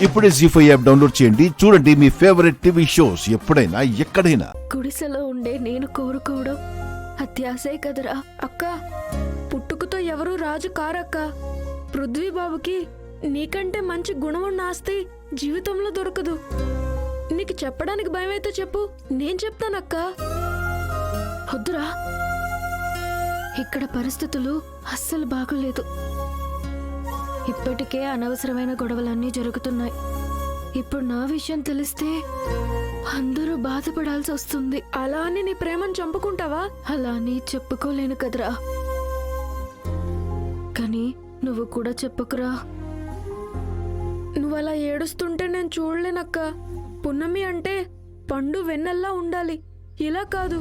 ఇప్పుడే జీ5 app download చేయండి. చూడండి మీ ఫేవరెట్ టీవీ షోస్ ఎప్పుడైనా ఎక్కడైనా. గుడిసెలో ఉండే నేను కోరుకోవడం అత్యాశే కదరా. అక్క, పుట్టుకతో ఎవరూ రాజు కారక్క. పృథ్వీబాబుకి నీకంటే మంచి గుణమున్న ఆస్తి జీవితంలో దొరకదు. నీకు చెప్పడానికి భయమైతే చెప్పు, నేను చెప్తానక్క. వద్దురా, ఇక్కడ పరిస్థితులు అస్సలు బాగోలేదు. ఇప్పటికే అనవసరమైన గొడవలన్నీ జరుగుతున్నాయి. ఇప్పుడు నా విషయం తెలిస్తే అందరూ బాధపడాల్సి వస్తుంది. అలా అని నీ ప్రేమను చంపుకుంటావా? అలా అని చెప్పుకోలేను కదరా. కానీ నువ్వు కూడా చెప్పుకురా. నువ్వలా ఏడుస్తుంటే నేను చూడలేనక్క. పున్నమి అంటే పండు వెన్నెల్లా ఉండాలి, ఇలా కాదు.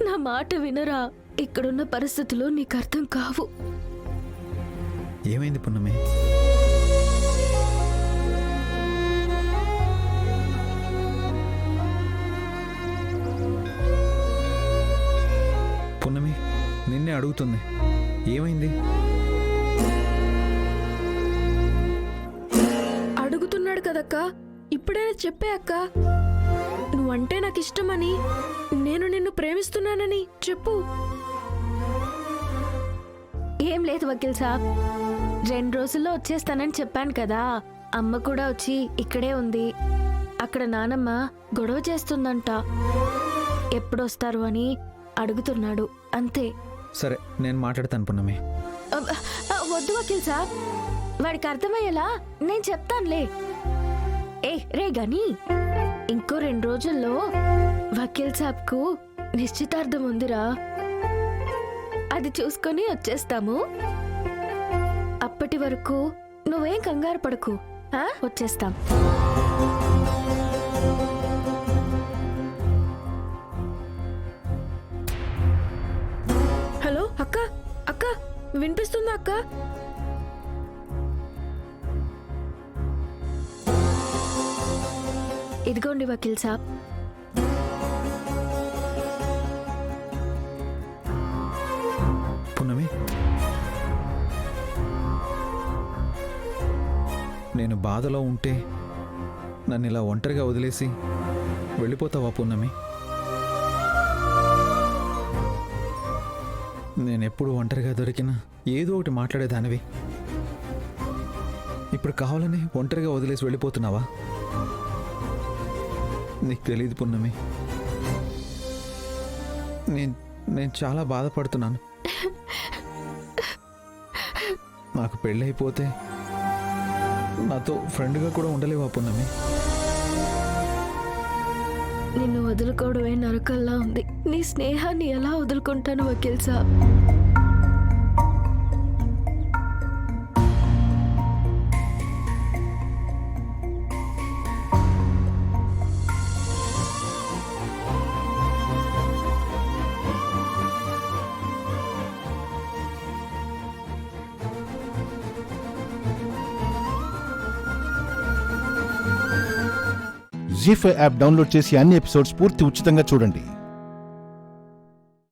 నా మాట వినరా. ఇక్కడున్న పరిస్థితులు నీకు అర్థం కావు. ఏమైంది పున్నమి? పున్నమి నిన్నే అడుగుతుంది, ఏమైంది? అడుగుతున్నాడు కదక్క, ఇప్పుడైనా చెప్పే అక్క. నువ్వంటే నాకు ఇష్టమని, నేను నిన్ను ప్రేమిస్తున్నానని చెప్పు. ఏం లేదు వకీల్ సాబ్, 2 రోజుల్లో వచ్చేస్తానని చెప్పాను కదా. అమ్మ కూడా వచ్చి ఇక్కడే ఉంది. అక్కడ నానమ్మ గొడవ చేస్తుందంట. ఎప్పుడొస్తారు అని అడుగుతున్నాడు, అంతే. సరే నేను మాట్లాడతాను పున్నమి. వద్దు వకీల్ సాబ్, వాడికి అర్థమయ్యేలా నేను చెప్తానులే. రే గాని, ఇంకో 2 రోజుల్లో వకీల్ సాబ్కు నిశ్చితార్థం ఉందిరా. అది చూసుకొని వచ్చేస్తాము. అప్పటి వరకు నువ్వేం కంగారు పడకు, వచ్చేస్తాం. హలో అక్క, అక్క వినిపిస్తుందా అక్క? ఇదిగోండి వకీల్ సాబ్. పున్నమి, నేను బాధలో ఉంటే నన్ను ఇలా ఒంటరిగా వదిలేసి వెళ్ళిపోతావా పున్నమి? నేనెప్పుడు ఒంటరిగా దొరికినా ఏదో ఒకటి మాట్లాడేదానివి. ఇప్పుడు కావాలని ఒంటరిగా వదిలేసి వెళ్ళిపోతున్నావా? నీకు తెలియదు పున్నమి, నేను చాలా బాధపడుతున్నాను. నాకు పెళ్ళైపోతే నాతో ఫ్రెండ్గా కూడా ఉండలేవా పున్నమి? నిన్ను వదులుకోవడమే నరకల్లా ఉంది. నీ స్నేహాన్ని ఎలా వదులుకుంటాను వకీల్ సాబ్? జీ5 యాప్ డౌన్లోడ్ చేసి అన్ని ఎపిసోడ్స్ పూర్తి ఉచితంగా చూడండి.